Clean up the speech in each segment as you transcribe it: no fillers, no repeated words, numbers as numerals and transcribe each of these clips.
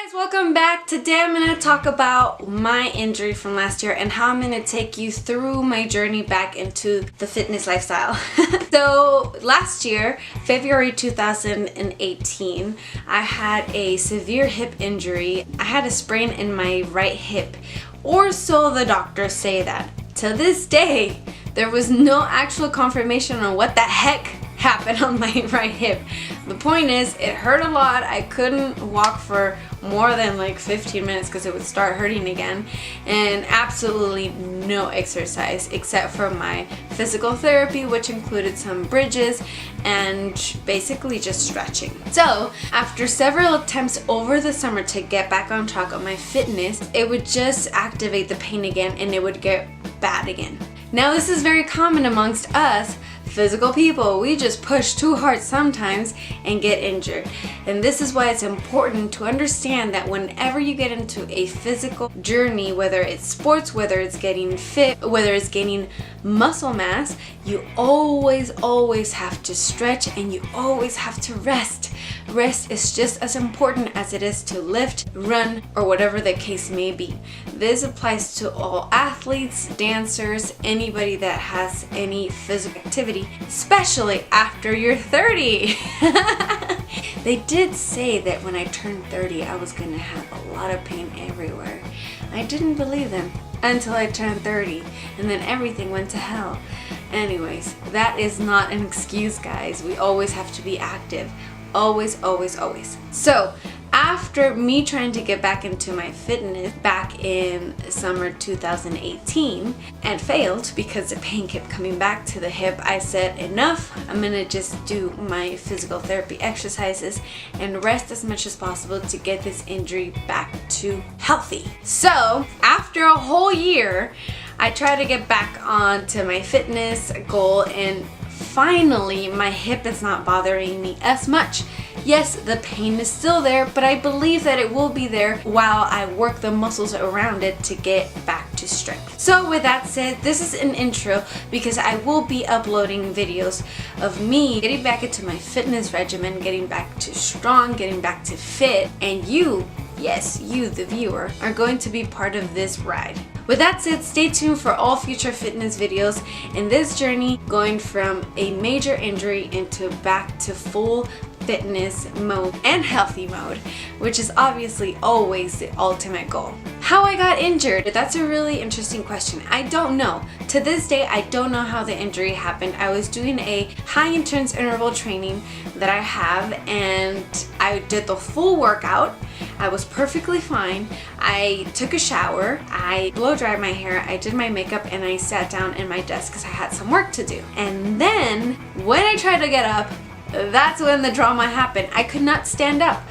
Guys, welcome back. Today I'm going to talk about my injury from last year and how I'm going to take you through my journey back into the fitness lifestyle. So last year, February 2018, I had a severe hip injury. I had a sprain in my right hip, or so the doctors say that. To this day, there was no actual confirmation on what the heck happened on my right hip. The point is, it hurt a lot. I couldn't walk for more than like 15 minutes because it would start hurting again, and absolutely no exercise except for my physical therapy, which included some bridges and basically just stretching. So after several attempts over the summer to get back on track on my fitness, it would just activate the pain again and it would get bad again. Now this is very common amongst us physical people. We just push too hard sometimes and get injured. And this is why it's important to understand that whenever you get into a physical journey, whether it's sports, whether it's getting fit, whether it's gaining muscle mass, you always have to stretch and you always have to rest. Rest is just as important as it is to lift, run, or whatever the case may be. This applies to all athletes, dancers, anybody that has any physical activity, especially after you're 30. They did say that when I turned 30, I was going to have a lot of pain everywhere. I didn't believe them until I turned 30, and then everything went to hell. Anyways, that is not an excuse, guys. We always have to be active. Always. So after me trying to get back into my fitness back in summer 2018 and failed because the pain kept coming back to the hip, I said enough. I'm gonna just do my physical therapy exercises and rest as much as possible to get this injury back to healthy. So after a whole year, I tried to get back onto my fitness goal, and finally my hip is not bothering me as much. Yes, the pain is still there, but I believe that it will be there while I work the muscles around it to get back to strength. So with that said, this is an intro because I will be uploading videos of me getting back into my fitness regimen, getting back to strong, getting back to fit, and you, yes, you, the viewer, are going to be part of this ride. With that said, stay tuned for all future fitness videos in this journey, going from a major injury into back to full fitness mode and healthy mode, which is obviously always the ultimate goal. How I got injured? That's a really interesting question. I don't know. To this day, I don't know how the injury happened. I was doing a high intense interval training that I have, and I did the full workout. I was perfectly fine. I took a shower, I blow dried my hair, I did my makeup, and I sat down in my desk because I had some work to do. And then when I tried to get up, that's when the drama happened. I could not stand up.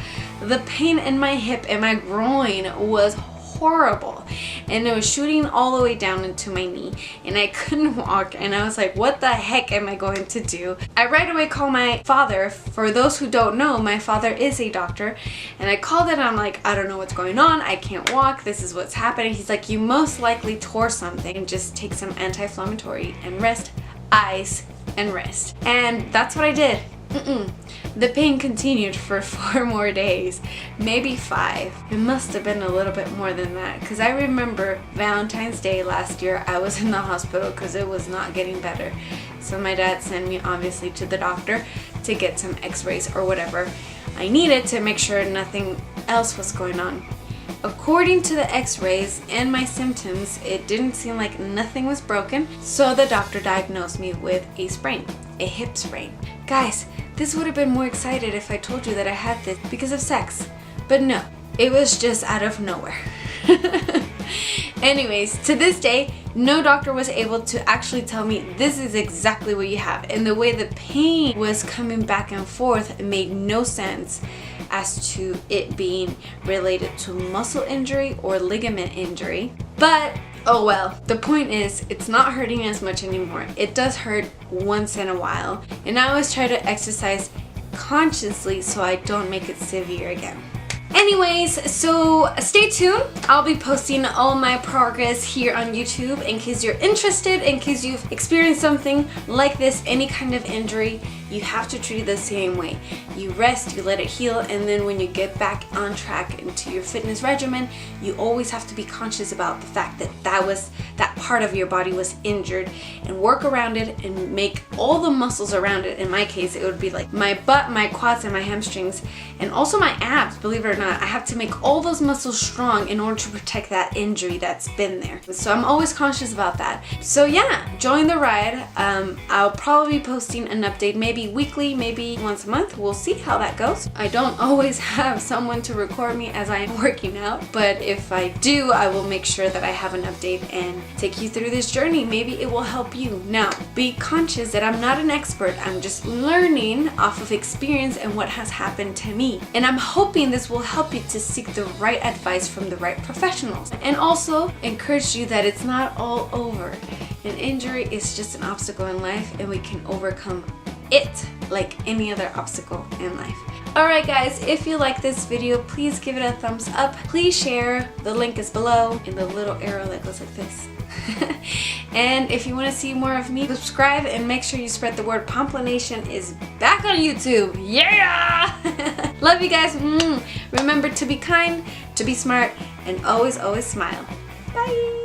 The pain in my hip and my groin was horrible, and it was shooting all the way down into my knee, and I couldn't walk, and I was like, what the heck am I going to do? I right away called my father. For those who don't know, my father is a doctor, and I called it. I'm like, I don't know what's going on, I can't walk, this is what's happening. He's like, you most likely tore something, just take some anti-inflammatory and rest, ice, and rest. And that's what I did. The pain continued for 4 more days, maybe 5. It must have been a little bit more than that, because I remember Valentine's Day last year, I was in the hospital because it was not getting better. So my dad sent me obviously to the doctor to get some x-rays or whatever I needed to make sure nothing else was going on. According to the x-rays and my symptoms, it didn't seem like nothing was broken, so the doctor diagnosed me with a sprain, a hip sprain. Guys, this would have been more excited if I told you that I had this because of sex, but no, it was just out of nowhere. Anyways, to this day, no doctor was able to actually tell me this is exactly what you have, and the way the pain was coming back and forth made no sense as to it being related to muscle injury or ligament injury. But oh well, the point is, it's not hurting as much anymore. It does hurt once in a while, and I always try to exercise consciously so I don't make it severe again. Anyways, so stay tuned. I'll be posting all my progress here on YouTube in case you're interested, in case you've experienced something like this, any kind of injury. you have to treat it the same way. You rest, you let it heal, and then when you get back on track into your fitness regimen, you always have to be conscious about the fact that that part of your body was injured, and work around it and make all the muscles around it. In my case, it would be like my butt, my quads, and my hamstrings, and also my abs. Believe it or not, I have to make all those muscles strong in order to protect that injury that's been there. So I'm always conscious about that. So yeah, join the ride. I'll probably be posting an update maybe weekly, maybe once a month. We'll see how that goes. I don't always have someone to record me as I am working out, but if I do, I will make sure that I have an update and take you through this journey. Maybe it will help you. Now, be conscious that I'm not an expert. I'm just learning off of experience and what has happened to me. And I'm hoping this will help you to seek the right advice from the right professionals. And also encourage you that it's not all over. An injury is just an obstacle in life, and we can overcome it like any other obstacle in life. Alright guys, if you like this video, please give it a thumbs up. Please share. The link is below in the little arrow that goes like this. And if you want to see more of me, subscribe and make sure you spread the word. Pomplun Nation is back on YouTube. Yeah! Love you guys. Remember to be kind, to be smart, and always, always smile. Bye!